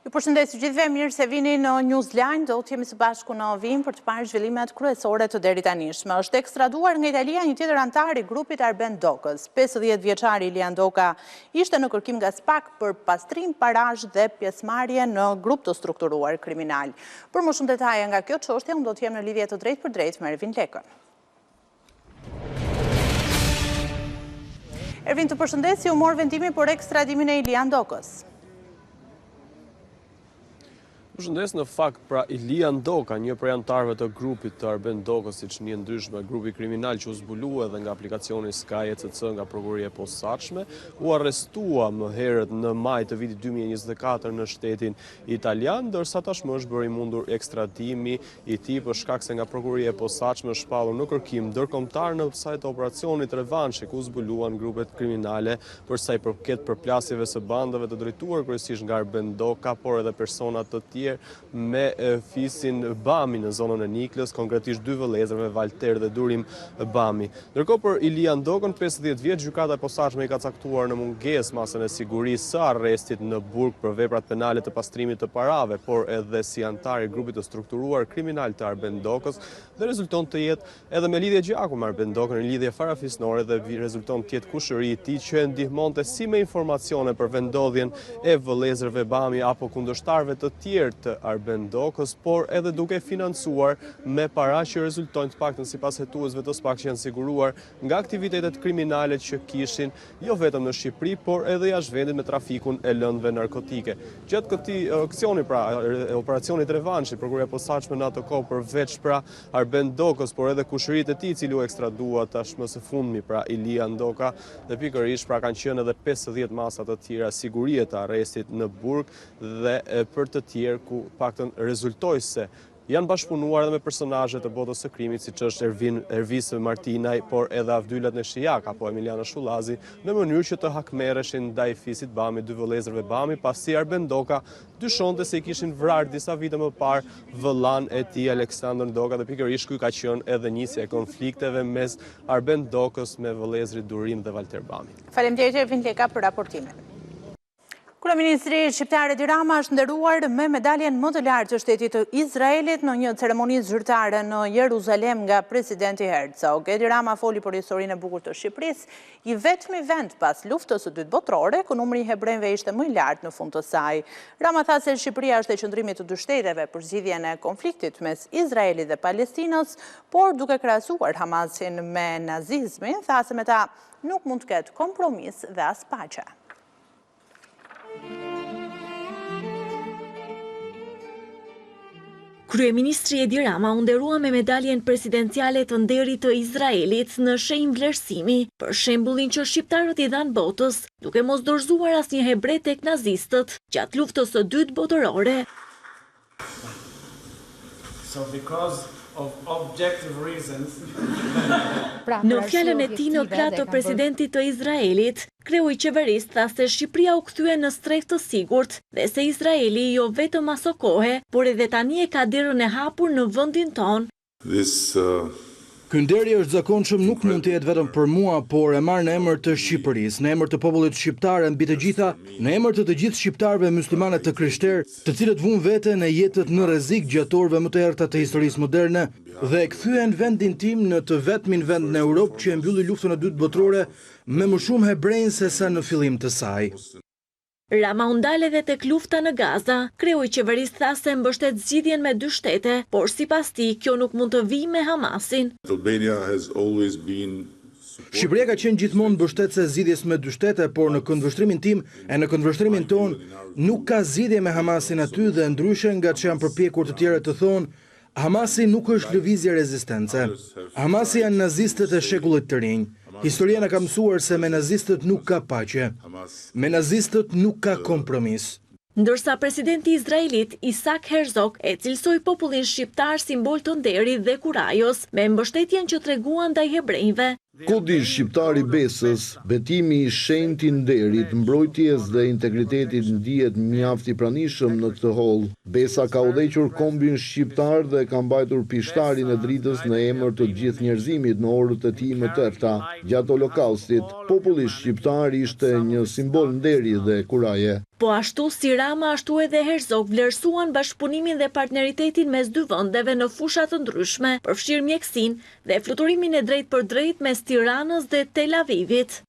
Ju përshëndes gjithëve, mirë se vini në Newsline, do të jemi së bashku në Ovim për të parë zhvillimet kryesore të deri tanishme. Është ekstraduar nga Italia një tjetër antar i grupit Arben Dokës. 50 vjeçari Ilian Doka ishte në kërkim nga SPAK për pastrim, parazh dhe pjesëmarrje në grup të strukturuar kriminal. Për më shumë detaje nga kjo çështje, unë do të jem në lidhje të drejtë për drejtë me Ervin Lekën. Ervin, të përshëndes, si u mor vendimi për ekstradimin e Ilian Dokës? Përshëndes, në fakt, pra Ilian Doka, një prej antarëve të grupit të Arben Dokës, siç një ndryshme grupi kriminal që u zbulua edhe nga aplikacioni Sky ECC nga prokuroria e posaçme, u arrestua më herët në maj të vitit 2024 në shtetin italian, ndërsa tashmë është bërë i mundur ekstradimi i tij për shkak se nga prokuroria e posaçme është shpallur në kërkim ndërkombëtar në sajt të operacionit revanshi ku zbuluan grupet kriminale për sa i përket përplasjeve së bandave të drejtuar kryesisht nga Arben Doka, por edhe persona të tjerë me fisin Bami në zonën e Niklës, konkretisht 2 vëllezër me Valter dhe Durim Bami. Ndërkohë për Ilian Dokën, 50 vjeç, gjykata e posaçme i ka caktuar në mungesë masën e sigurisë së arrestit në burg për veprat penale të pastrimit të parave, por edhe si antar i grupit të strukturuar kriminal të Arben Dokës, dhe rezulton të jetë edhe me lidhje gjaku me Arben Dokën, në lidhje farafisnore dhe rezulton të jetë kushëri i tij që ndihmonte si me informacione për vendodhjen e vëllezërve Bami apo kundërshtarëve të tjerë të Arben Dokës, por edhe duke financuar me para që rezultojnë të paktën sipas hetuesve të SPAK që janë siguruar nga aktivitetet kriminale që kishin jo vetëm në Shqipëri, por edhe jashtë vendit me trafikun e lëndëve narkotike. Gjatë këtij aksioni, pra operacionit revanshi, prokuroria e posaçme në atë kohë përveç pra Arben Dokës, por edhe kushëritë e tij, i cili u ekstradua tashmë së fundmi, pra Ilian Doka, dhe pikërisht pra kanë qenë edhe 50 masa të tjera sigurie të arrestit në burg dhe për të tjerë ku paktën rezultoi se janë bashkëpunuar edhe me personazhe të botës së krimit, siç është Ervis Martinaj, por edhe Avdylat Neshijak apo Emiliana Shullazi, në mënyrë që të hakmerreshin ndaj fisit Bami, 2 vëllezërve Bami, pasi Arben Doka dyshonte se i kishin vrarë disa vite më parë vëllan e tij Aleksandër Doka, dhe pikërisht ky ka qenë edhe nisja e konflikteve mes Arben Dokës me vëllezërit Durim dhe Valter Bami. Faleminderit Ervin Leka për raportimin. Kryeministri shqiptar Edi Rama është nderuar me medaljen më të lartë të shtetit të Izraelit në një ceremoni zyrtare në Jeruzalem nga presidenti Herzog. Edi Rama foli për historinë e bukur të Shqipërisë, i vetmi vend pas luftës së dytë botërore ku numri i hebrejve ishte më i lartë në fund të saj. Rama tha se Shqipëria është e qëndrimit të dy shteteve për zgjidhjen e konfliktit mes Izraelit dhe Palestinës, por duke krahasuar Hamasin me nazizmin, tha se me ta nuk mund të ketë kompromis dhe as paqe. Kryeministri Edi Rama u nderua me medaljen presidenciale të nderit të Izraelit në shenjë vlerësimi për shembullin që shqiptarët i dhanë botës, duke mos dorëzuar asnjë hebre tek nazistët gjatë luftës së dytë botërore. Në fjalën e tij në krah të presidentit të Izraelit, kreu i qeverisë tha se Shqipëria u kthye në strehë të sigurt dhe se Izraeli jo vetëm aso kohe, por edhe tani e ka derën e hapur në vendin tonë. Ky nderi është zakonshëm nuk mund të jetë vetëm për mua, por e marr në emër të Shqipërisë, në emër të popullit shqiptar e mbi të gjitha, në emër të gjithë shqiptarëve myslimane të krishterë, të cilët vunë veten e jetët në rrezik gjatë orëve më të errta të historisë moderne dhe e kthyen vendin tim në të vetmin vend në Europë që e mbylli luftën e dytë botërore me më shumë hebrejnë se sa në fillim të saj. Rama u ndal edhe tek lufta në Gaza. Kreu i qeverisë tha se mbështet zgjidhjen me dy shtete, por sipas tij kjo nuk mund të vijë me Hamasin. Shqipëria ka qenë gjithmonë mbështetëse e zgjidhjes me dy shtete, por në këndvështrimin tim e në këndvështrimin ton nuk ka zgjidhje me Hamasin aty dhe ndryshe nga që janë përpjekur të tjerë të thonë, Hamasi nuk është lëvizje rezistence. Hamasi janë nazistët e shekullit të rinj. Historia na ka mësuar se me nazistët nuk ka paqe. Me nazistët nuk ka kompromis. Ndërsa presidenti i Izraelit, Isaac Herzog, e cilësoi popullin shqiptar simbol të nderit dhe kurajos me mbështetjen që treguan ndaj hebrejve. Kodi shqiptar i besës, betimi i shenjtë i nderit, mbrojtjes dhe integritetit ndihet mjaft i pranishëm në këtë holl. Besa ka udhëhequr kombin shqiptar dhe ka mbajtur pishtarin e dritës në emër të gjithë njerëzimit në orët e tij më të errta. Gjatë Holokaustit, populli shqiptar ishte një simbol nderi dhe kuraje. Po ashtu si Rama, ashtu edhe Herzog vlerësuan bashkëpunimin dhe partneritetin mes dy vendeve në fusha të ndryshme, përfshirë mjekësinë dhe fluturimin e drejt për drejt mes Tiranës dhe Tel Avivit.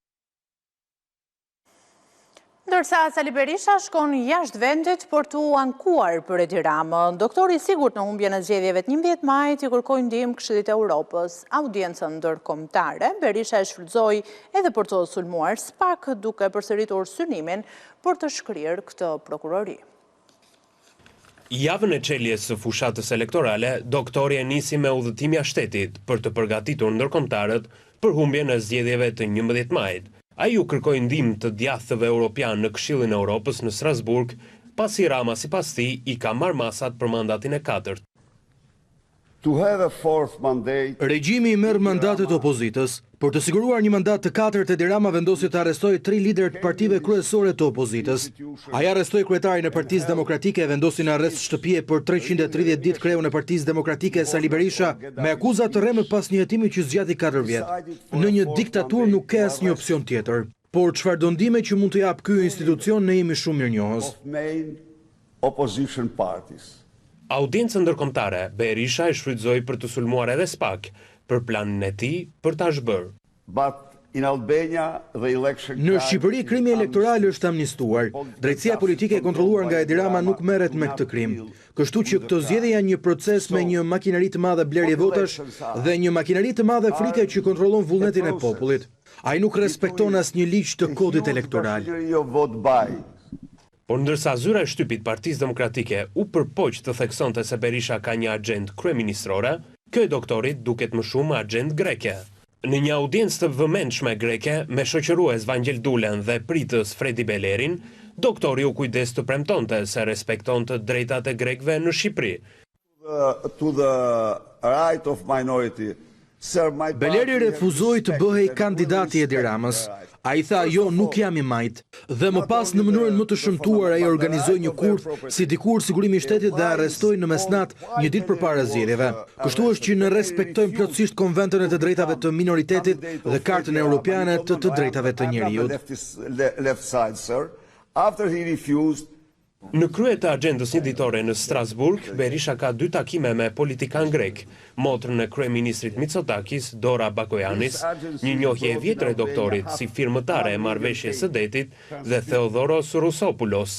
Ndërsa Sali Berisha shkon jashtë vendit për të ankuar për Edi Ramën, doktori i sigurt në humbjen e zgjedhjeve të 11 majit i kërkoi ndihmë Këshillit të Europës. Audiencën ndërkombëtare, Berisha e shfrytëzoi edhe për të sulmuar SPAK, duke përsëritur synimin për të shkrirë këtë prokurori. Javën e çeljes së fushatës elektorale, doktori e nisi me udhëtimin e shtetit për të përgatitur ndërkombëtarët për humbjen e zgjedhjeve të 11 majit. Ai u kërkoi ndihmë të djathtëve europian në Këshillin e Europës në Strasburg, pasi Rama sipas tij i ka marrë masat për mandatin e katërt. Regjimi i merr mandatet opozitës. Për të siguruar një mandat të katërt, Edi Rama vendosi të arrestojë 3 liderë të partive kryesore të opozitës. Ai arrestoi kryetarin e Partisë Demokratike, vendosi në arrest shtëpie për 330 ditë kreun e Partisë Demokratike Sali Berisha, me akuza të rreme pas një hetimi që zgjati 4 vjet. Në një diktaturë nuk ka asnjë opsion tjetër. Por çfarë do ndihme që mund të jap ky institucion, ne jemi shumë mirënjohës. Audiencën ndërkombëtare, Berisha e shfrytëzoi për të sulmuar edhe SPAK për planin e tij për ta zhbërë. Në Shqipëri krimi elektoral është amnistuar. Drejtësia politike e kontrolluar nga Edi Rama nuk merret me këtë krim. Kështu që këto zgjedhje janë një proces me një makineri të madhe blerje votash dhe një makineri të madhe frike që kontrollon vullnetin e popullit. Ai nuk respekton asnjë ligj të kodit elektoral. Por ndërsa zyra e shtypit Partisë Demokratike u përpoq të theksonte se Berisha ka një agjendë kryeministrore, kjo e doktorit duket më shumë agjendë greke. Në një audiencë të vëmendshme greke me shoqërues Vangel Dulen dhe pritës Fredi Belerin, doktori u kujdes të premtonte se respektonte drejtat e grekëve në Shqipëri. Beleri refuzoi të bëhej kandidati Edi Ramës. Ai tha, jo, nuk jam i majt. Dhe më pas në mënyrën më të shëmtuar ai organizoi një kurth si dikur sigurimi i shtetit dhe arrestoi në mesnat një ditë përpara zgjedhjeve. Kështu është që ne respektojmë plotësisht konventën e të drejtave të minoritetit dhe kartën europiane të drejtave të njerëzit. Në krye të agjendës një ditore në Strasburg, Berisha ka 2 takime me politikan grek, motrën e kryeministrit Mitsotakis, Dora Bakoyanis, një njohje e vjetër e doktorit si firmëtare e marrëveshjes së detit dhe Theodoros Rousopoulos.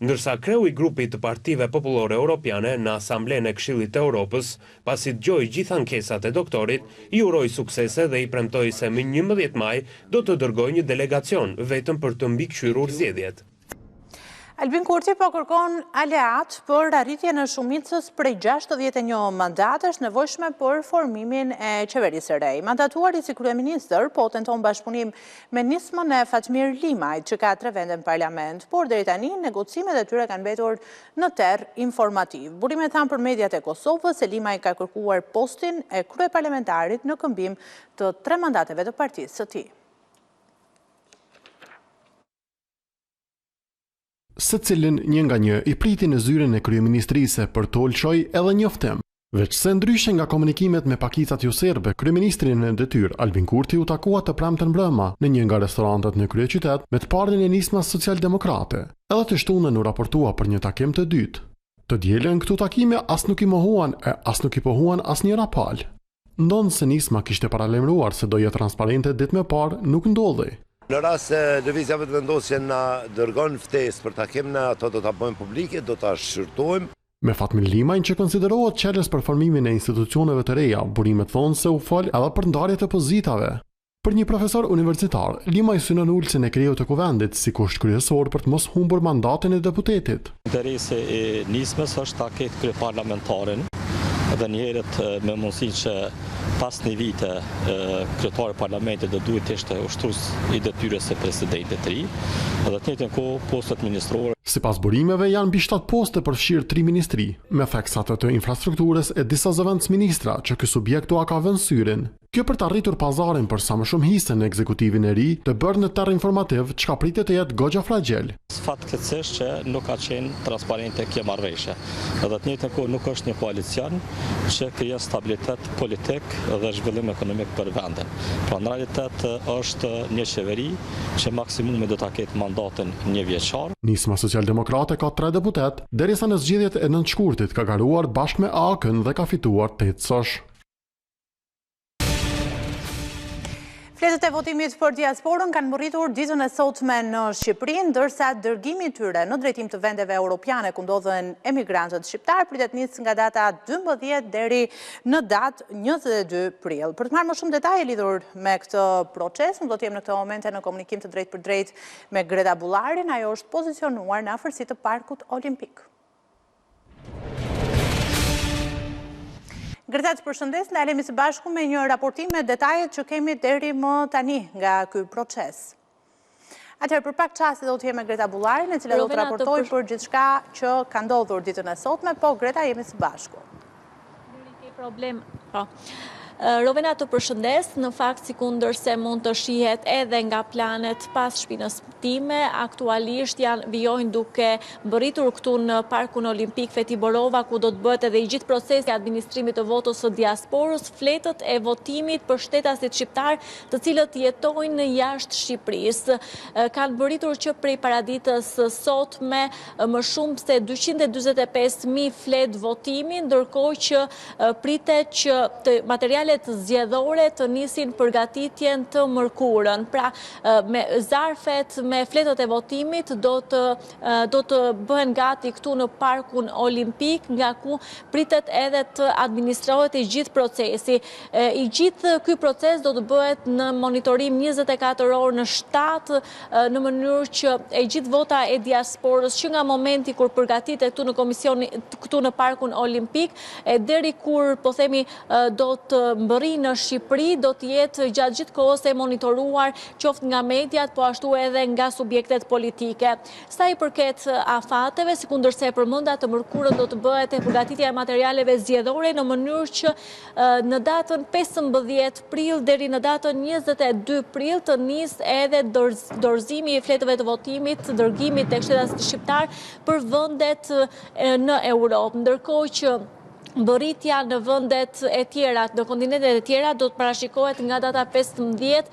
Ndërsa kreu i grupit të partive popullore europiane në Asamblenë e Këshillit të Europës, pasi dëgjoi gjithë ankesat e doktorit, i uroi suksese dhe i premtoi se më 11 maj do të dërgojë një delegacion vetëm për të mbikëqyrur zgjedhjet. Albin Kurti po kërkon aleat për arritjen e shumicës prej 61 mandatesh nevojshme për formimin e qeverisë së re. Mandatuari si kryeministër po tenton bashkëpunim me nismën e Fatmir Limajt, që ka 3 vende në parlament, por deri tani negocimet e tyre kanë mbetur në terr informativ. Burimet thanë për mediat e Kosovës se Limaj ka kërkuar postin e kryeparlamentarit në këmbim të 3 mandateve të partisë së tij. Se cilin një nga një i priti në zyren e kryeministrisë për të ulçoj edhe njoftim. Veçse ndryshe nga komunikimet me pakicat juserbe, kryeministrin në detyrë Albin Kurti u takua të premten mbrëma në një nga restorantet në kryeqytet me të parën e nismas socialdemokrate. Edhe të shtunën u raportua për një takim të dytë. Të dielën këtu takime as nuk i mohuan e as nuk i pohuan as një rapal. Ndonë se nisma kishte paralajmëruar se do jetë transparente ditë më parë, nuk ndodhi. Në rast se lëvizjave të vendosjen na dërgon ftesë për takim, ne ato do ta bëjmë publike, do ta shqyrtojmë. Me Fatmir Limajn që konsiderohet qeles për formimin e institucioneve të reja, burimet thonë se u fol edhe për ndarjet e pozitave. Për një profesor universitar, Limaj synon ulsin e kriju të kuvendit si kusht kryesor për të mos humbur mandatin e deputetit. Interesi i nismës është ta ketë kryeparlamentarin dhe njëherët me mundësi që pas një vite kryetari i parlamentit do duhet të ishte ushtrues i detyrës së presidentit të ri, dhe të njëjtën kohë postet ministrore. Sipas burimeve janë mbi 7 poste përfshirë 3 ministri, me theksat të infrastrukturës e disa zëvendës ministra që ky subjekt u ka vënë syrin. Kjo për të arritur pazarin për sa më shumë hise në ekzekutivin e ri të bërë në terr informativ, çka pritet të jetë goxha fragjel. Fatkeqësisht që nuk ka qenë transparente kjo marrëveshje. Edhe të njëjtën kohë nuk është një koalicion që krijon stabilitet politik dhe zhvillim ekonomik për vendin. Pra në realitet është një qeveri që maksimumi do ta ketë mandatin 1 vjeçar. Nisma Socialdemokrate ka 3 deputet, derisa në zgjedhjet e 9 shkurtit ka garuar bashkë me AK-n dhe ka fituar 8 sosh. Fletët e votimit për diasporën kanë mbërritur ditën e sotme në Shqipëri, ndërsa dërgimi i tyre në drejtim të vendeve europiane ku ndodhen emigrantët shqiptar pritet nis nga data 12 deri në datë 22 prill. Për të marrë më shumë detaje lidhur me këtë proces, unë do të jem në këtë momente në komunikim të drejtë për drejtë me Greta Bullarin, ajo është pozicionuar në afërsi të Parkut Olimpik. Greta, të përshëndes, ndalemi së bashku me një raportim me detajet që kemi deri më tani nga ky proces. Atëherë, për pak çaste do të jemi me Greta Bullarin, e cila do të raportoj për gjithçka që ka ndodhur ditën e sotme, po Greta, jemi së bashku. Problem, po. Rovena, të përshëndes, në fakt sikundër se mund të shihet edhe nga planet pas shpinës time, aktualisht vijojnë duke mbërritur këtu në Parkun Olimpik Feti Borova, ku do të bëhet edhe i gjithë procesi administrimit të votës së diasporës, fletët e votimit për shtetasit shqiptar të cilët jetojnë jashtë Shqipërisë. Kanë mbërritur që prej paraditës sotme më shumë se 245.000 flet votimi, ndërkohë që pritet që materialet zgjedhore të nisin përgatitjen të mërkurën. Pra, me zarfet, me fletët e votimit do të bëhen gati këtu në Parkun Olimpik, nga ku pritet edhe të administrohet i gjithë procesi. I gjithë ky proces do të bëhet në monitorim 24 orë në 7, në mënyrë që e gjithë vota e diasporës që nga momenti kur përgatitet këtu në komisioni, këtu në Parkun Olimpik, deri kur po themi do të mbërri në Shqipëri, do të jetë gjatë gjithë kohës e monitoruar qoftë nga mediat, po ashtu edhe nga subjektet politike. Sa i përket afateve, sikundërse përmenda, të mërkurën do të bëhet e përgatitja e materialeve zgjedhore në mënyrë që në datën 15 prill deri në datën 22 prill të nis edhe dorëzimi i fletëve të votimit, dërgimit tek shtetasit shqiptar për vendet në Europë, ndërkohë që mbërritja në vendet e tjera, në kontinentet e tjera, do të parashikohet nga data 15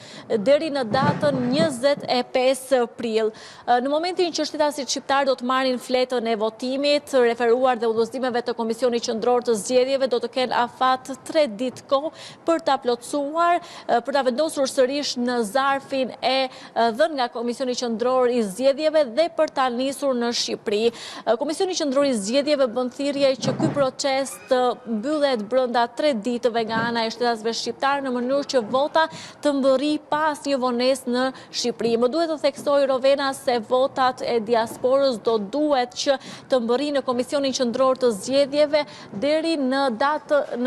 deri në datën 25 prill. Në momentin që shtetasit shqiptar do të marrin fletën e votimit, referuar dhe udhëzimeve të Komisionit Qendror të Zgjedhjeve, do të kenë afat 3 ditë kohë për ta plotësuar, për ta vendosur sërish në zarfin e dhënë nga Komisioni Qendror i Zgjedhjeve dhe për ta nisur në Shqipëri. Komisioni Qendror i Zgjedhjeve bën thirrje që ky proces të mbyllet brenda 3 ditëve nga ana e shtetasve shqiptar në mënyrë që vota të mbërri pas një vonesë në Shqipëri. Më duhet të theksoj, Rovena, se votat e diasporës do duhet që të mbërri në Komisionin Qendror të Zgjedhjeve deri në datën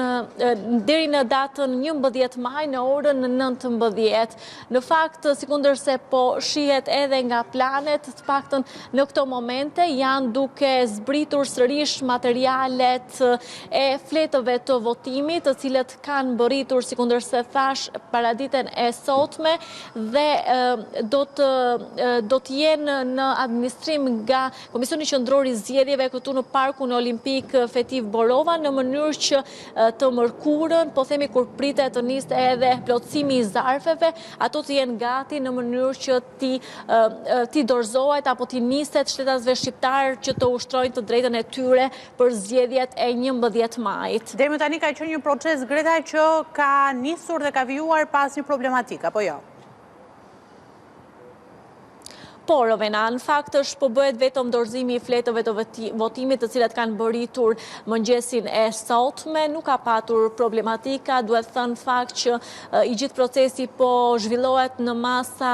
11 maj në orën 19. Në fakt, sikundërse po shihet edhe nga planet, të paktën në këto momente janë duke zbritur sërish materialet e fletëve të votimit, të cilët kanë mbërritur, sikundërse thash, paraditen e sotme dhe do të jenë në administrim nga Komisioni Qendror i Zgjedhjeve këtu në Parkun Olimpik Feti Borova, në mënyrë që të mërkurën, po themi kur pritet të nisë edhe plotësimi i zarfeve, ato të jenë gati në mënyrë që ti dorëzohet apo ti niset shtetasve shqiptar që të ushtrojnë të drejtën e tyre për zgjedhjet e 11 majit. Deri më tani ka qenë një proces, Greta, që ka nisur dhe ka vijuar pas një problematik, apo jo? Po, Rovena, në fakt është po bëhet vetëm dorëzimi i fletëve të votimit të cilat kanë mbërritur mëngjesin e sotme, nuk ka patur problematika, duhet thënë fakt që i gjithë procesi po zhvillohet në masa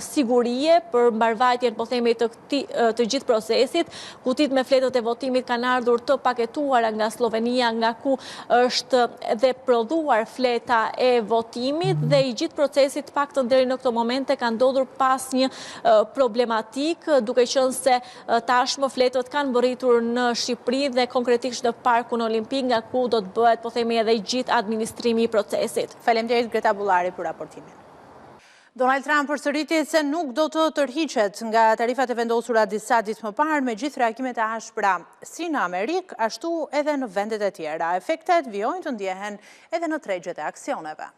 sigurie për mbarvajtjen, po themi, të gjithë procesit. Kutit me fletët e votimit kanë ardhur të paketuara nga Slovenia, nga ku është dhe prodhuar fleta e votimit dhe i gjithë procesit paktën deri në këto momente kanë ndodhur pas një problematik, duke qenë se tashmë fletët kanë mbërritur në Shqipëri dhe konkretisht në Parkun Olimpik, nga ku do të bëhet, po themi, edhe gjithë administrimi i procesit. Faleminderit Greta Bullari për raportimin. Donald Trump përsëriti se nuk do të tërhiqet nga tarifat e vendosura disa ditë më parë, me gjithë reagimet e ashpra si në Amerikë, ashtu edhe në vendet e tjera. Efektet vijojnë të ndjehen edhe në tregjet e aksioneve.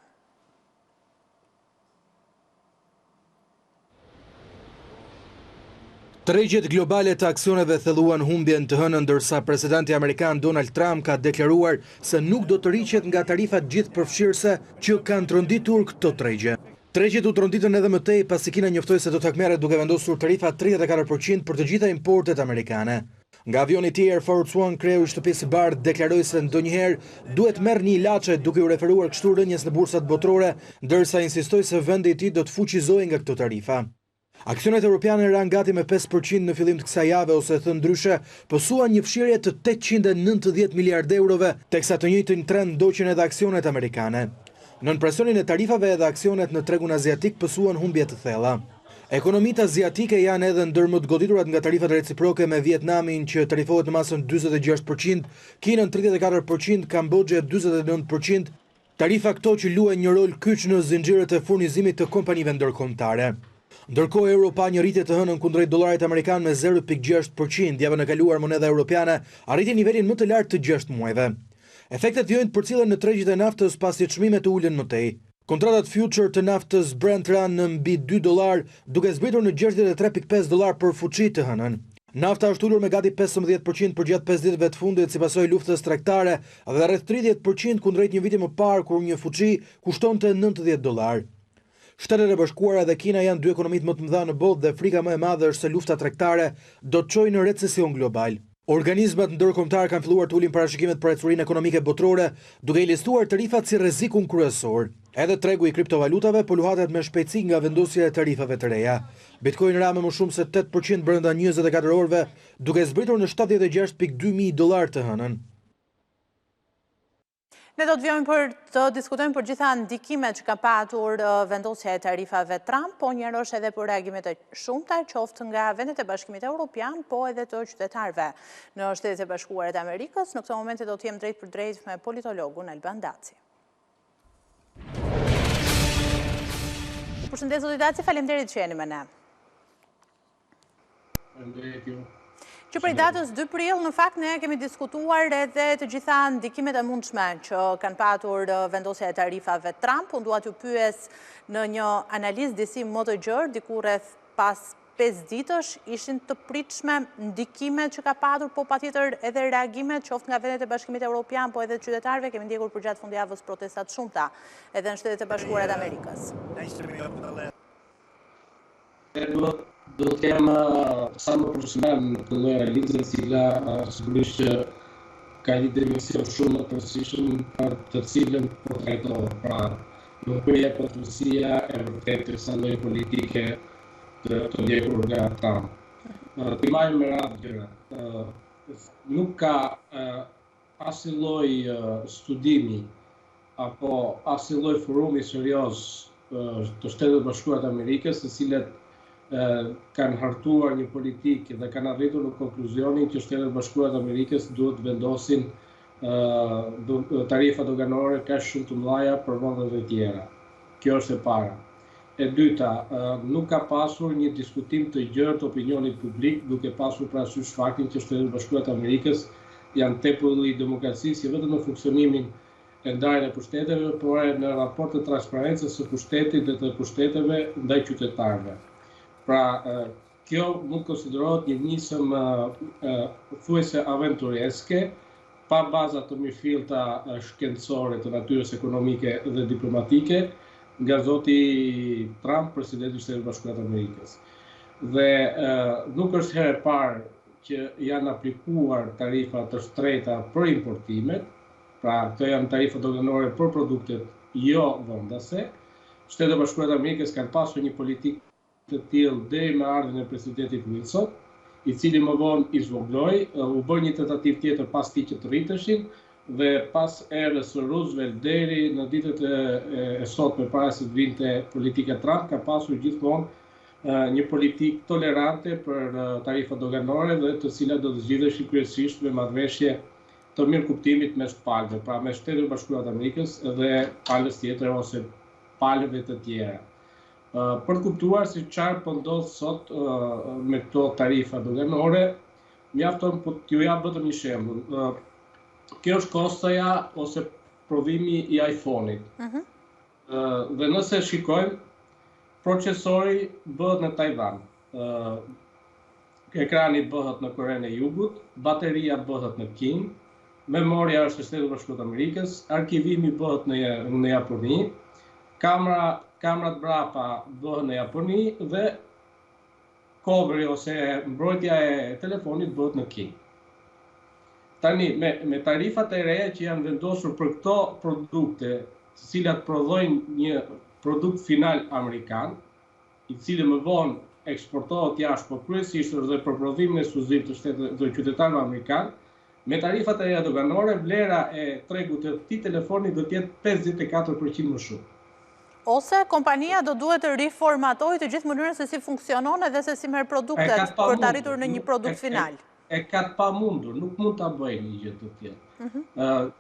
Tregjet globale të aksioneve thelluan humbjen të hënën, ndërsa presidenti amerikan Donald Trump ka deklaruar se nuk do të rriqet nga tarifat gjithëpërfshirëse që kanë tronditur këto tregje. Tregjet u tronditën edhe më tej pasi Kina njoftoi se do të merret duke vendosur tarifa 34% për të gjitha importet amerikane. Nga avioni i tij Air Force One, kreu i shtëpisë së bardhë deklaroi se ndonjëherë duhet merr një ilaçe, duke u referuar kështu rënjes në bursat botërore, ndërsa insistoi se vendi i tij do të fuqizohej nga këto tarifa. Aksionet europiane ran gati me 5% në fillim të kësaj jave, ose thënë ndryshe, pësuan një fshirje të 890 miliardë eurove, teksa të njëjtin trend ndoqën edhe aksionet amerikane. Nën presionin e tarifave edhe aksionet në tregun aziatik pësuan humbje të thella. Ekonomitë aziatike janë edhe ndër më të goditurat nga tarifat reciproke, me Vietnamin që tarifohet në masën 46%, Kinën 34%, Kambodhë 49%. Tarifa këto që luajnë një rol kyç në zinxhirët e furnizimit të kompanive ndërkombëtare. Ndërkohë euro pa një rritje të hënën kundrejt dollarit amerikan me 0.6%, javën e kaluar moneda europiane arriti nivelin më të lartë të 6 muajve. Efektet vijojnë të përcillen në tregjet e naftës pasi çmimet u ulën më tej. Kontratat future të naftës Brent ranë në mbi $2, duke zbritur në $63.5 për fuçi të hënën. Nafta është ulur me gati 15% për gjatë 5 ditëve të fundit si pasojë luftës tregtare dhe rreth 30% kundrejt një viti më parë kur një fuçi kushtonte $90. Shtetet e Bashkuara dhe Kina janë dy ekonomitë më të mëdha në botë dhe frika më e madhe është se lufta tregtare do të çojë në recesion global. Organizmat ndërkombëtar kanë filluar të ulin parashikimet për ecurinë ekonomike botërore, duke i listuar tarifat si rrezikun kryesor. Edhe tregu i kriptovalutave po luhatet me shpejtësi nga vendosja e tarifave të reja. Bitcoin ra me më shumë se 8% brenda 24 orëve, duke zbritur në $76.200 të hënën. Ne do të vjojmë për të diskutojmë për gjitha ndikimet që ka patur vendosja e tarifave Trump, po njërosh edhe për reagimet e shumta, qoftë nga vendet e Bashkimit Evropian, po edhe të qytetarëve në Shtetet e Bashkuara të Amerikës. Në këtë moment do të jem drejt për drejt me politologun Elban Daci. Përshëndet zoti Daci, faleminderit që jeni me ne. Faleminderit ju. Që prej datës 2 prill, në fakt, ne kemi diskutuar edhe të gjitha ndikimet e mundshme që kanë patur vendosja e tarifave Trump. Unë dua t'ju pyes në një analizë disi më të gjerë, diku rreth pas 5 ditësh, ishin të pritshme ndikimet që ka patur, po patjetër edhe reagimet, qoftë nga vendet e Bashkimit Evropian, po edhe të qytetarëve. Kemi ndjekur përgjatë fundjavës protestat shumta edhe në Shtetet e Bashkuara të Amerikës. Do të jem sa më personal në këtë lloj analize, e cila sigurisht që ka një dimension shumë të rëndësishëm për të cilën po trajtohet. Pra, nuk përje pothuajsia e vërtetë sa lloj politike të ndjekur nga Trump. Të marrim me radhë gjëra. Nuk ka asnjë lloj studimi apo asnjë lloj forumi serioz të Shtetet Bashkuara të Amerikës, të cilët kanë hartuar një politikë dhe kanë arritur në konkluzionin që Shtetet Bashkuara të Amerikës duhet vendosin tarifa doganore kaq shumë të mëdha për vendet e tjera. Kjo është e para. E dyta, nuk ka pasur një diskutim të gjerë të opinionit publik, duke pasur parasysh faktin që Shtetet Bashkuara të Amerikës janë tepër i demokracisë, jo vetëm në funksionimin e ndarjen e pushteteve, por edhe në raport të transparencës së pushtetit dhe të pushteteve ndaj qytetarëve. Pra, kjo mund konsiderohet një nisëm thuajse aventureske, pa baza të mirëfillta shkencore të natyrës ekonomike dhe diplomatike, nga zoti Trump, presidenti i Shtetit Bashkuar të Amerikës. Dhe nuk është herë e parë që janë aplikuar tarifa të shtrejta për importimet, pra këto janë tarifa doganore për produktet jo vendase. Shtetet e Bashkuara të Amerikës kanë pasur një politikë të tillë deri me ardhen e presidentit Wilson, i cili më vonë i zvogloi, u bë një tentativë tjetër pas tij që të rriteshin, dhe pas erës së Roosevelt deri në ditët e sotme para se të vinte politika Trump, ka pasur gjithmonë një politikë tolerante për tarifa doganore dhe të cilat do të zgjidheshin kryesisht me marrëveshje të mirë kuptimit mes palëve, pra me Shtetet e Bashkuara të Amerikës dhe palës tjetër ose palëve të tjera. Për të kuptuar se çfarë po ndodh sot me këto tarifa doganore, mjafton po t'ju jap vetëm një shembull. Kjo është kostaja ose prodhimi i iPhone-it. Dhe nëse shikojmë, procesori bëhet në Tajvan, ekrani bëhet në Korenë e Jugut, bateria bëhet në Kinë, memoria është e Shtetit Bashkuar të Amerikës, arkivimi bëhet në Japoni, kamrat brapa bëhen në Japoni dhe kovri ose mbrojtja e telefonit bëhet në Kinë. Tani, me tarifat e reja që janë vendosur për këto produkte, të cilat prodhojnë një produkt final amerikan, i cili më vonë eksportohet jashtë, por kryesisht dhe për prodhimin ekskluziv të qytetarëve amerikan, me tarifat e reja doganore, vlera e tregut të këtij telefoni do të jetë 54% më shumë. Ose kompania do duhet të riformatojë të gjithë mënyrën se si funksionon edhe se si merr produktet për të arritur në një produkt final. E ka të pamundur, nuk mund ta bëjë një gjë të tillë.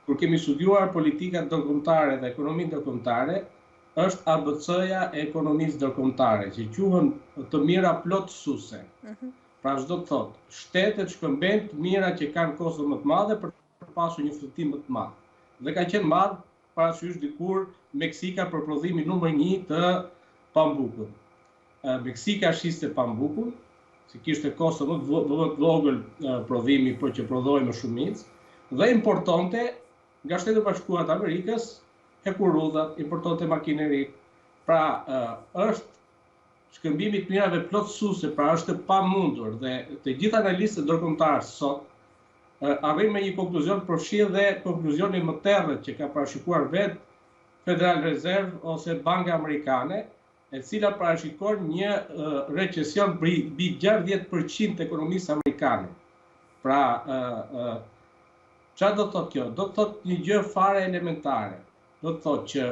Kur kemi studiuar politikat ndërkombëtare dhe ekonominë ndërkombëtare, është ABC-ja e ekonomisë ndërkombëtare, që quhen të mira plotësuese. Pra çdo të thotë, shtetet shkëmbejnë të mira që kanë kosto më të madhe për të pasur një fitim më të madh. Dhe ka qenë madh parasysh dikur Meksika për prodhimin numër 1 të pambukut. Meksika shiste pambukun, si kishte kosto më të vogël prodhimi për që prodhoi më shumicë, dhe importonte nga Shtetet e Bashkuara të Amerikës hekurudhat, importonte makineri. Pra, është shkëmbimi të mirave plotësuese, pra është e pamundur dhe të gjithë analistët ndërkombëtar sot arrin me një konkluzion përfshirë dhe konkluzionin më terrët që ka parashikuar vetë Federal Reserve ose Banka Amerikane, e cila parashikon një recesion mbi 60% të ekonomisë amerikane. Pra, çfarë do të thotë kjo? Do të thotë një gjë fare elementare. Do të thotë që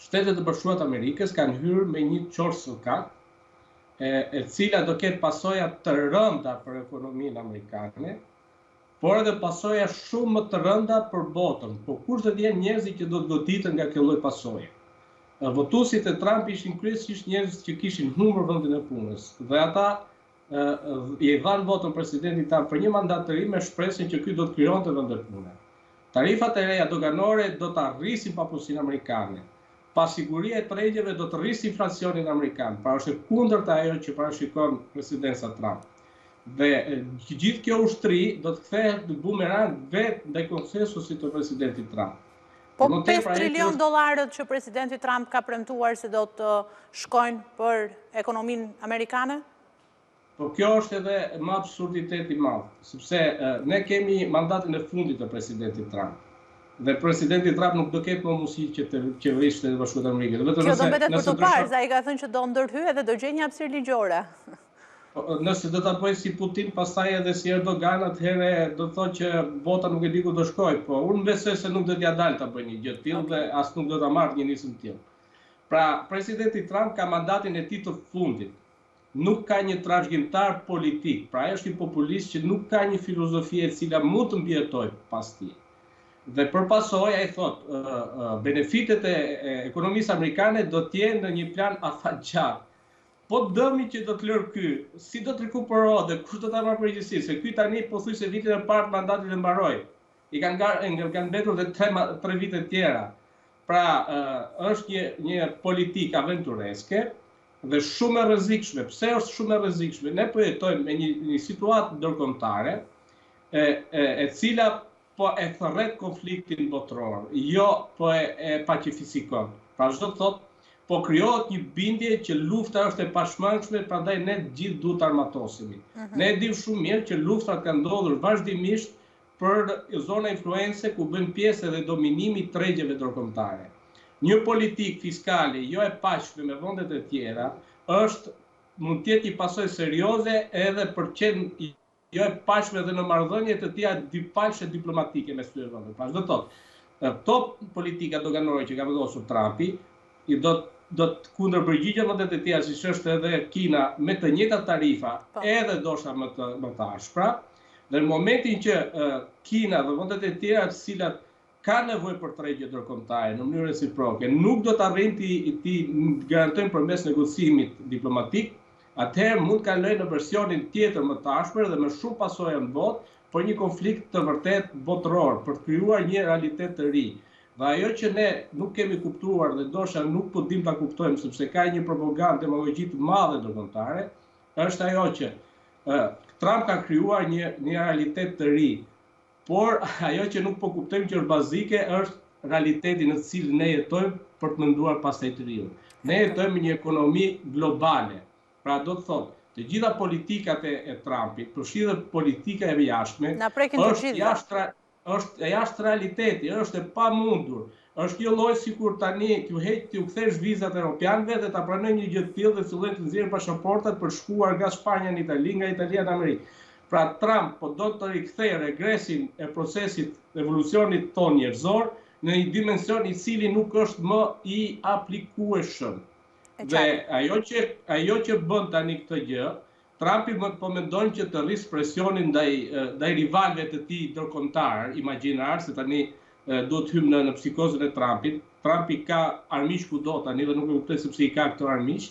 Shtetet e Bashkuara të Amerikës kanë hyrë me një qorësllkat, e cila do ketë pasoja të rënda për ekonominë amerikane, por edhe pasoja shumë më të rënda për botën. Po kush do të jenë njerëzit që do të goditen nga kjo lloj pasoje? Votuesit e Trump ishin kryesisht njerëz që kishin humbur vendin e punës. Dhe ata i dhanë votën presidentit Trump për një mandat të ri me shpresën që ky do të krijonte vende pune. Tarifat e reja doganore do të arrisin papërsinë amerikane. Pasiguria e tregjeve do të rrisë inflacionin amerikan. Pra është kundërta ajo që parashikon presidenca Trump. Dhe gjithë kjo ushtri do të kthehet në bumerang vetë ndaj konsensusit të presidentit Trump. Po 5 trilion dollarët që presidenti Trump ka premtuar se do të shkojnë për ekonominë amerikane? Po kjo është edhe më absurditet i madh, sepse ne kemi mandatin e fundit të presidentit Trump. Dhe presidenti Trump nuk do ketë më mundësi që të qeverisë Shtetet e Bashkuara të Amerikës. Kjo do mbetet për të parë, ai ka thënë që do ndërhyjë dhe do gjejë një hapësirë ligjore. Nëse do ta bëjë si Putin, pastaj edhe si Erdogan, atëherë do thotë që bota nuk e di ku do shkojë, po unë besoj se nuk do t'ia dalë ta bëjë një gjë të tillë dhe as nuk do ta marrë një nismë të tillë. Pra, presidenti Trump ka mandatin e tij të fundit. Nuk ka një trashëgimtar politik, pra ai është një populist që nuk ka një filozofi e cila mund të mbijetojë pas tij. Dhe për pasojë ai thotë, benefitet e ekonomisë amerikane do të jenë në një plan afatgjat. Po dëmi që do të lërë ky, si do të rikuperohet dhe kush do ta marrë përgjegjësi, se ky tani pothuajse vitin e parë mandatit e mbaroi. I kanë mbetur edhe 3 vite tjera. Pra, është një politikë aventureske dhe shumë e rrezikshme. Pse është shumë e rrezikshme? Ne po jetojmë me një situatë ndërkombëtare e cila po e thërret konfliktin botror, jo po e pacifikon. Pra çdo të thotë, po krijohet një bindje që lufta është e pashmangshme, prandaj ne gjithë duhet të armatosemi. Ne e dim shumë mirë që luftrat kanë ndodhur vazhdimisht për zona influence ku bën pjesë edhe dominimi i tregjeve ndërkombëtare. Një politikë fiskale jo e paqshme me vendet e tjera mund të jetë një pasojë serioze edhe për qenë jo e paqshme dhe në marrëdhënie të tilla dypalshe diplomatike mes këtyre vendeve. Pra çdo thotë, këto politika doganore që ka vendosur Trumpi i do të do të kundërpërgjigjen vendet e tjera, siç është edhe Kina, me të njëjtat tarifa, edhe ndoshta më të ashpra. Dhe në momentin që Kina dhe vendet e tjera të cilat ka nevojë për tregje ndërkombëtare në mënyrë reciproke, nuk do të arrijnë ti garantojnë përmes negocimit diplomatik, atëherë mund të kalojnë në versionin tjetër më të ashpër dhe me shumë pasojë në botë për një konflikt të vërtet botëror, për të krijuar një realitet të ri. Dhe ajo që ne nuk kemi kuptuar dhe ndoshta nuk po dim ta kuptojmë sepse ka një propagandë demagogji të madhe ndërkombëtare, është ajo që Trump ka krijuar një realitet të ri. Por ajo që nuk po kuptojmë që është bazike është realiteti në të cilin ne jetojmë për të menduar pastaj të riun. Ne jetojmë në një ekonomi globale. Pra do të thotë, të gjitha politikat e Trumpit, përfshirë politika e jashtme, është jashtë realiteti, është e pamundur. Është kjo lloj sikur tani t'ju kthesh vizat europianëve dhe ta pranojnë një gjë të tillë dhe fillojnë të nxjerrin pasaportat për shkuar nga Spanja në Itali, nga Italia në Amerikë. Pra Trump po do të rikthejë regresin e procesit evolucionit ton njerëzor në një dimension i cili nuk është më i aplikueshëm. Dhe ajo që bën tani këtë gjë, Trumpi po mendon që të rrisë presionin ndaj rivalëve të tij ndërkombëtar, imagjinar se tani do të hymë në psikozën e Trumpit. Trumpi ka armiq kudo tani dhe nuk e kuptoj sepse i ka këto armiq.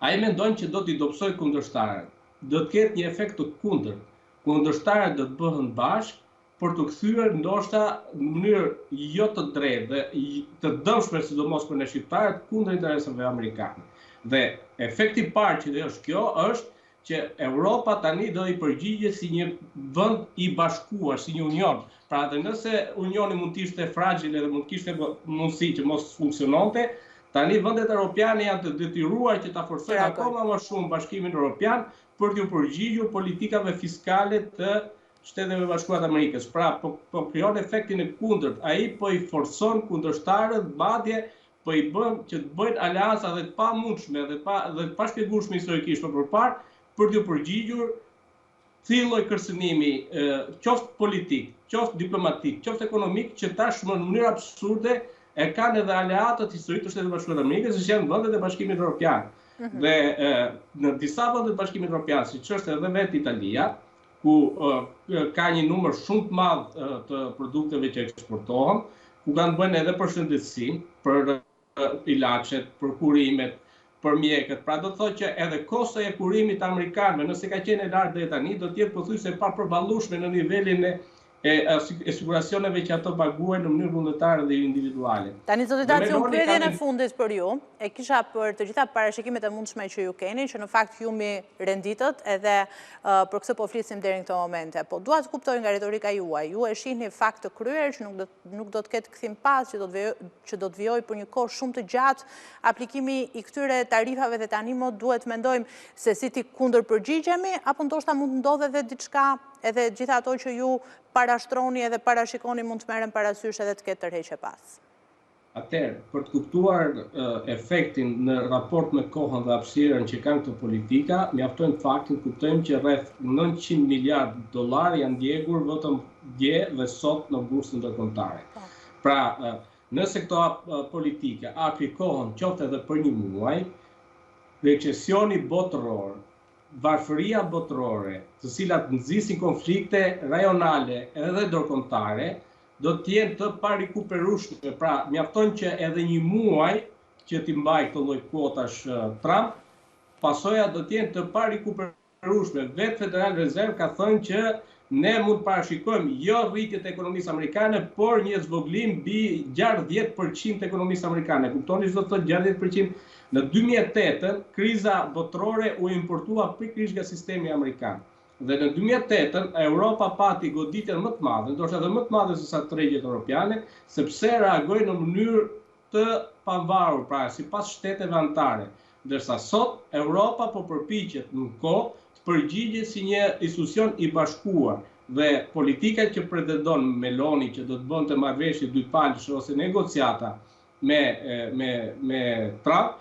Ai mendon që do t'i dobësojë kundërshtarën. Do të ketë një efekt të kundërt. Kundërshtarët do të bëhen bashkë për të kthyer ndoshta në mënyrë jo të drejtë dhe të dëmshme sidomos për ne shqiptarët kundër interesave amerikane. Dhe efekti i parë që është kjo është që Europa tani do i përgjigjet si një vend i bashkuar, si një union. Pra edhe nëse unioni mund të ishte fragjil dhe mund të kishte mundësi që mos funksiononte, tani vendet europiane janë të detyruar që ta forcojnë akoma më shumë Bashkimin Evropian për t'u përgjigjur politikave fiskale të Shteteve Bashkuara të Amerikës. Pra, po krijon efektin e kundërt. Ai po i forcon kundërshtarët, madje po i bën që të bëjnë aleanca dhe të pamundshme dhe të pashpjegueshme historikisht më përpara për t'u përgjigjur këtij lloj kërcënimi, qoftë politik, qoftë diplomatik, qoftë ekonomik, që tashmë në mënyrë absurde e kanë edhe aleatët historik të Shtetit Bashkuar të Amerikës, që janë vendet e Bashkimit Evropian. Dhe në disa vende të Bashkimit Evropian, siç është edhe vetë Italia, ku ka një numër shumë të madh të produkteve që eksportohen, ku kanë bënë edhe për shëndetësinë, për ilaçet, për kurimet, për mjekët. Pra do të thotë që edhe kosto e kurimit amerikanëve, nëse ka qenë e lartë deri tani, do të jetë pothuajse pa përballueshme në nivelin e siguracioneve që ato paguajnë në mënyrë vullnetare dhe individuale. Tani zotë Daci, unë pyetjen e fundit për ju, e kisha për të gjitha parashikimet e mundshme që ju keni, që në fakt ju mi renditët edhe për këse po flisim deri në këto momente. Po dua të kuptoj nga retorika juaj, ju e shihni fakt të kryer që nuk do të ketë kthim pas, që do të vijojë për një kohë shumë të gjatë aplikimi i këtyre tarifave dhe tani më duhet mendojmë se si ti kundërpërgjigjemi, apo ndoshta mund të ndodhe edhe diçka edhe gjitha ato që ju parashtroni edhe parashikoni mund të merren parasysh edhe të ketë tërheqje pas. Atëherë, për të kuptuar efektin në raport me kohën dhe hapësirën që kanë këto politika, mjaftojnë faktin kuptojmë që rreth $900 miliardë janë ndjekur vetëm dje dhe sot në bursën ndërkombëtare. Pra, nëse këto politika aplikohen qoftë edhe për një muaj, recesioni botëror, varfëria botërore, të cilat nxisin konflikte rajonale edhe ndërkombëtare, do të jenë të parikuperueshme. Pra, mjafton që edhe një muaj që t'i mbaj këtë lloj kuotash Trump, pasoja do të jenë të parikuperueshme. Vetë Federal Reserve ka thënë që ne mund të parashikojmë jo rritje të ekonomisë amerikane, por një zvoglim mbi 60% të ekonomisë amerikane. Kuptoni çdo të thotë 60%? Në 2008, kriza botërore u importua pikërisht nga sistemi amerikan. Dhe në 2008, Europa pati goditjen më të madhe, ndoshta edhe më të madhe se sa tregjet europiane, sepse reagoi në mënyrë të pavarur, pra sipas shteteve anëtare. Ndërsa sot Europa po përpiqet në kohë të përgjigjet si një institucion i bashkuar dhe politika që pretendon Meloni që do të bënte marrëveshje dypalësh ose negociata me Trump,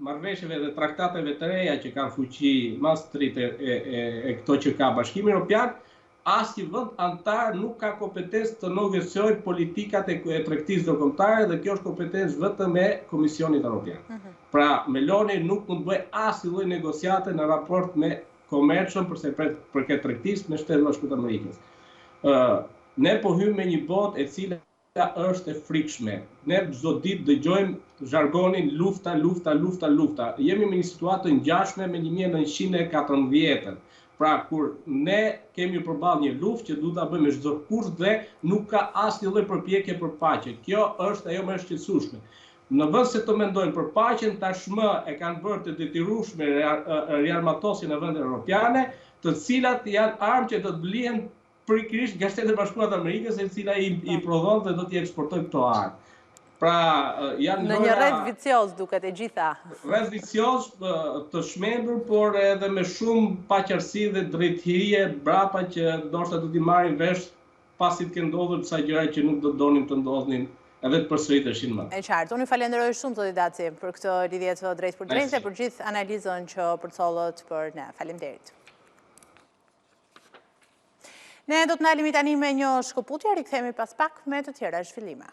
marrëveshjeve dhe traktateve të reja që kanë fuqi Maastricht e këto që ka Bashkimi Evropian, asnjë vend antar nuk ka kompetencë të negociojë politikat e tregtisë ndërkombëtare dhe kjo është kompetencë vetëm e Komisionit Evropian. Pra, Meloni nuk mund të bëjë asnjë lloj negociate në raport me komercën për këtë tregtisë me Shtetet Bashkuara të Amerikës. Ne po hymë me një botë e cila është e frikshme. Ne çdo ditë dëgjojmë zhargonin lufta. Jemi me një situatë të ngjashme me 1914. Pra, kur ne kemi përballë një luftë që duhet ta bëjmë me çdo kusht dhe nuk ka asnjë lloj përpjekje për paqe. Kjo është ajo më e shqetësueshme. Në vend se të mendojnë për paqen, tashmë e kanë bërë të detyrueshme riarmatosjen e vendeve evropiane, të cilat janë armë që do të blihen pikërisht nga Shtetet Bashkuara të Amerikës, e cila i prodhon dhe do t'i eksportojë këto armë. Pra, janë në një rreth vicioz duket e gjitha. Rreth vicioz të shmendur, por edhe me shumë paqërsi dhe drejtëhije brapa që ndoshta do t'i marrin vesh pasi të kenë ndodhur disa gjëra që nuk do donin të ndodhnin edhe të përsëriteshin më. E qartë, unë falenderoj shumë zoti Daci për këtë lidhje të drejtë për drejtë dhe për gjithë analizën që përcollët për ne. Faleminderit. Ne do të ndalemi tani me një shkëputje, rikthehemi pas pak me të tjera zhvillime.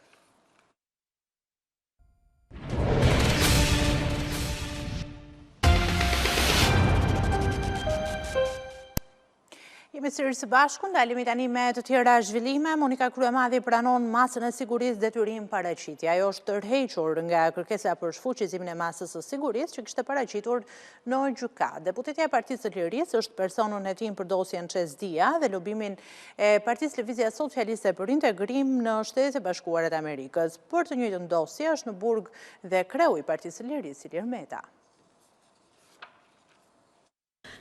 Jemi sërish së bashku, ndalemi tani me të tjera zhvillime. Monika Kryemadhi pranon masën e sigurisë detyrim paraqitje. Ajo është tërhequr nga kërkesa për shfuqizimin e masës së sigurisë që kishte paraqitur në gjykatë. Deputetja e Partisë së Lirisë është personun e tim për dosjen Çezdia dhe lobimin e Partisë Lëvizja Socialiste për integrim në Shtetet e Bashkuara të Amerikës. Për të njëjtën dosje është në burg dhe kreu i Partisë së Lirisë, Ilir Meta.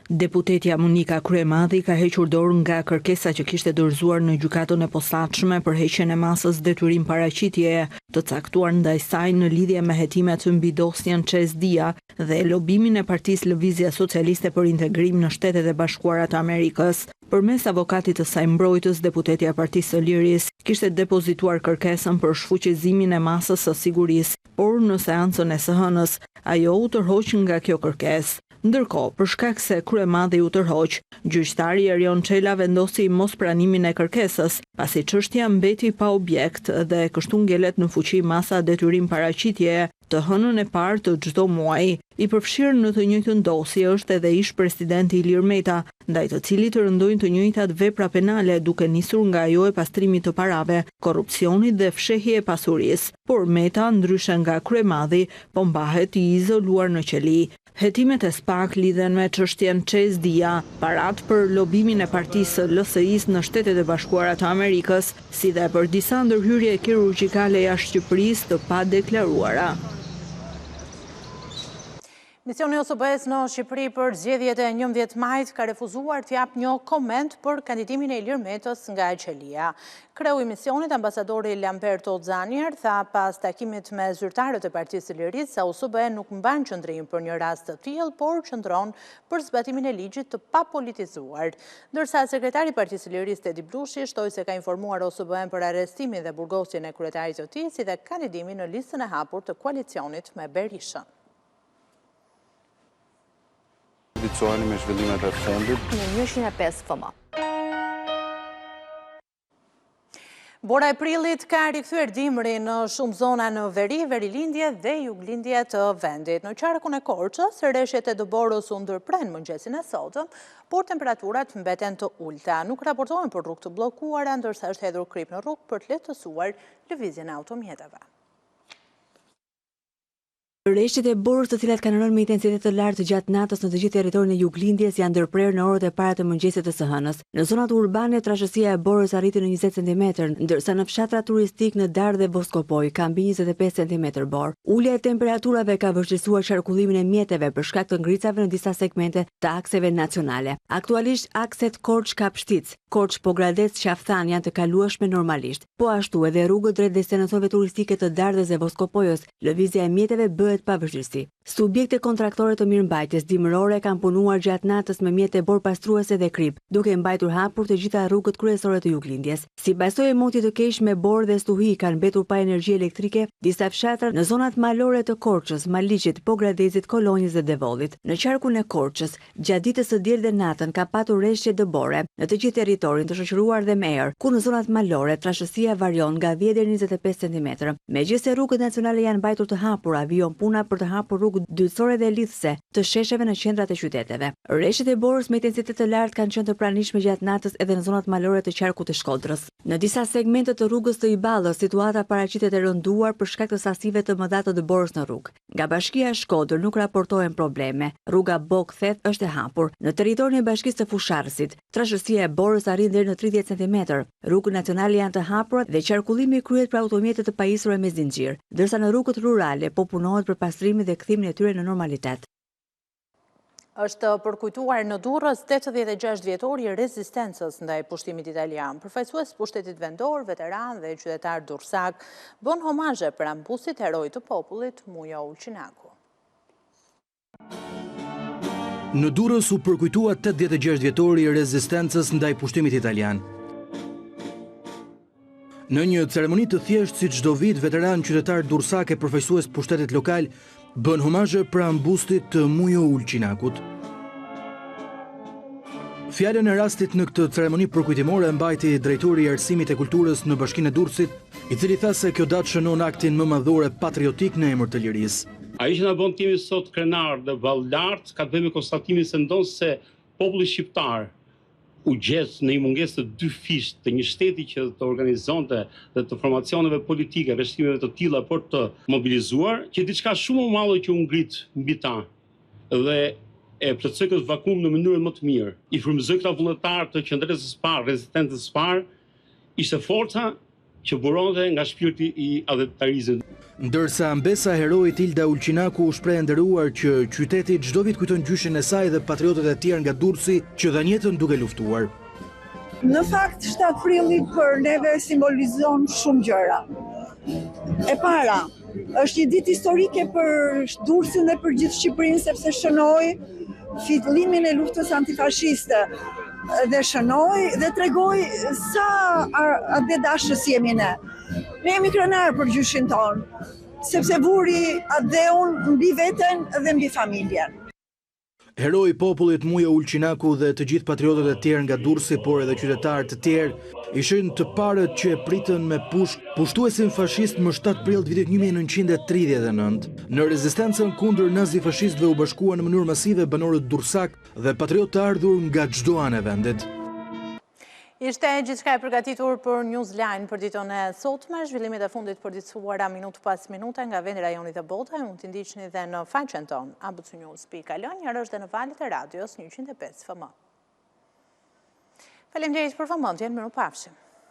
Deputetja Monika Kryemadhi ka hequr dorë nga kërkesa që kishte dorëzuar në gjykatën e posaçme për heqjen e masës detyrim paraqitjeje të caktuar ndaj saj në lidhje me hetimet mbi dosjen Çezdia dhe lobimin e Partisë Lëvizja Socialiste për integrim në Shtetet e Bashkuara të Amerikës. Përmes avokatit të saj mbrojtës, deputetja e Partisë së Lirisë kishte depozituar kërkesën për shfuqizimin e masës së sigurisë, por në seancën e së hënës ajo u tërhoq nga kjo kërkesë. Ndërkohë, për shkak se Kryemadhi u tërhoq, gjyqtari Erion Çela vendosi mospranimin e kërkesës, pasi çështja mbeti pa objekt dhe kështu ngelet në fuqi masa detyrim paraqitjeje të hënën e parë të çdo muaji. I përfshirë në të njëjtën dosje është edhe ish presidenti Ilir Meta, ndaj të cilit të rëndojnë të njëjtat vepra penale duke nisur nga ajo e pastrimit të parave, korrupsionit dhe fshehje e pasurisë. Por Meta, ndryshe nga Kryemadhi, po mbahet i izoluar në qeli. Hetimet e SPAK lidhen me çështjen Çezdia, parat për lobimin e Partisë LSI-s në Shtetet e Bashkuara të Amerikës, si dhe për disa ndërhyrje kirurgjikale jashtë Shqipërisë të padeklaruara. Misioni OSBE-s në Shqipëri për zgjedhjet e 11 majit ka refuzuar të japë një koment për kandidimin e Ilir Metës nga qelia. Kreu i misionit, ambasadori Lamberto Zanier, tha pas takimit me zyrtarët e Partisë së Lirisë se OSBE nuk mban qëndrim për një rast të tillë, por qëndron për zbatimin e ligjit të papolitizuar. Ndërsa sekretari i Partisë së Lirisë Tedi Blushi shtoi se ka informuar OSBE-n për arrestimin dhe burgosjen e kryetarit të tij, si dhe kandidimin në listën e hapur të koalicionit me Berishën. Me zhvillimet e fundit. Në 105 FM. Bora e prillit ka rikthyer dimrin në shumë zona në verilindje dhe juglindje të vendit. Në qarkun e Korçës, rreshtet e Dëborës u ndërpren mëngjesin e sotëm, por temperaturat mbeten të ulta. Nuk raportohen për rrugë të bllokuara, ndërsa është hedhur krip në rrugë për të lehtësuar lëvizjen e automjeteve. Rreshtet e Borës, të cilat kanë rënë me intensitet të lartë gjatë natës në të gjithë territorin e juglindjes, janë ndërprerë në orët e para të mëngjesit të së hënës. Në zonat urbane, trashësia e Borës arriti në 20 cm, ndërsa në fshatra turistik në Dar dhe Boskopoj ka mbi 25 cm bor. Ulja e temperaturave ka vështirësuar qarkullimin e mjeteve për shkak të ngricave në disa segmente të akseve nacionale. Aktualisht akset Korç-Kapshtic, Korç-Pogradec-Qafthan janë të kalueshme normalisht. Po ashtu edhe rrugët drejt destinacioneve turistike të Dardhës dhe Boskopojës, lëvizja e mjeteve bëhet pa vështirësi. Subjekte kontraktore të mirëmbajtjes dimërore kanë punuar gjatë natës me mjete borpastruese dhe krip, duke mbajtur hapur të gjitha rrugët kryesore të Juglindjes. Si pasojë e motit të keq me borë dhe stuhi kanë mbetur pa energji elektrike disa fshatra në zonat malore të Korçës, Maliqit, Pogradezit, Kolonjës dhe Devollit. Në qarkun e Korçës, gjatë ditës së diel dhe natën ka patur rreshje dëbore në të gjithë territorin të shoqëruar dhe me erë, ku në zonat malore trashësia varion nga 10 deri 25 cm. Megjithëse rrugët nacionale janë mbajtur të hapura, vijon puna për të hapur rrugë dytësore dhe lidhëse të shesheve në qendrat e qyteteve. Rreshtet e borës me intensitet të lartë kanë qenë të pranishme gjatë natës edhe në zonat malore të qarkut të Shkodrës. Në disa segmente të rrugës të Iballës, situata paraqitet e rënduar për shkak të sasive të mëdha të dëborës në rrugë. Nga Bashkia e Shkodër nuk raportohen probleme. Rruga Bok-Thet është e hapur. Në territorin e Bashkisë së Fusharësit, trashësia e borës arrin deri në 30 cm. Rrugët nacionale janë të hapura dhe qarkullimi kryhet për automjete të pajisura me zinxhir, ndërsa në rrugët rurale po punohet për pastrimin dhe kthimin e tyre në normalitet. Është përkujtuar në Durrës 86 vjetori i rezistencës ndaj pushtimit italian. Përfaqësues pushtetit vendor, veteran dhe qytetar durrësak bën homazhe për ambusit heroj të popullit Mujo Ulçinaku. Në Durrës u përkujtua 86 vjetori i rezistencës ndaj pushtimit italian. Në një ceremoni të thjeshtë si çdo vit, veteran qytetar durrësak e përfaqësues pushtetit lokal bën homazhe për ambustit të Mujo Ulçinakut. Fjalën e rastit në këtë ceremoni përkujtimore mbajti drejtori i arsimit e kulturës në Bashkinë e Durrësit, i cili tha se kjo datë shënon aktin më madhor e patriotik në emër të lirisë. Ai që na bën timi sot krenar dhe vallart ka të bëjë me konstatimin se ndonë se populli shqiptar u gjet në një mungesë të dy fish të një shteti që të organizonte dhe të formacioneve politike, veshtimeve të tilla për të mobilizuar, që diçka shumë më madhe që u ngrit mbi ta dhe e plotësoi këtë vakum në mënyrën më të mirë. I frymëzoi këta vullnetar të qendrës së parë, rezistencës së parë, ishte forca që buronte nga shpirti i adhetarizmit. Ndërsa mbesa herojit Ilda Ulçinaku u shpreh nderuar që qyteti çdo vit kujton gjyshin e saj dhe patriotët e tjerë nga Durrësi që dhanë jetën duke luftuar. Në fakt 7 prilli për neve simbolizon shumë gjëra. E para, është një ditë historike për Durrësin dhe për gjithë Shqipërinë sepse shënoi fillimin e luftës antifashiste dhe shënoi dhe tregoi sa adedashës jemi ne. Ne jemi krenar për gjyshin tonë, sepse vuri adeun mbi veten dhe mbi familjen. Heroi i popullit Mujo Ulçinaku dhe të gjithë patriotët e tjerë nga Durrësi, por edhe qytetarë të tjerë ishin të parët që e pritën me pushtuesin fashist më 7 prill të vitit 1939. Në rezistencën kundër nazi-fashistëve u bashkuan në mënyrë masive banorët durrësak dhe patriotë të ardhur nga çdo anë e vendit. Ishte gjithçka e përgatitur për Newsline për ditën e sotme, zhvillimet e fundit përditësuara minutë pas minute nga vendi, rajonit e botës, mund t'i ndiqni dhe në faqen tonë abcnews.al, njërë është dhe në valët e radios 105 FM. Faleminderit për vëmendjen, mirupafshim.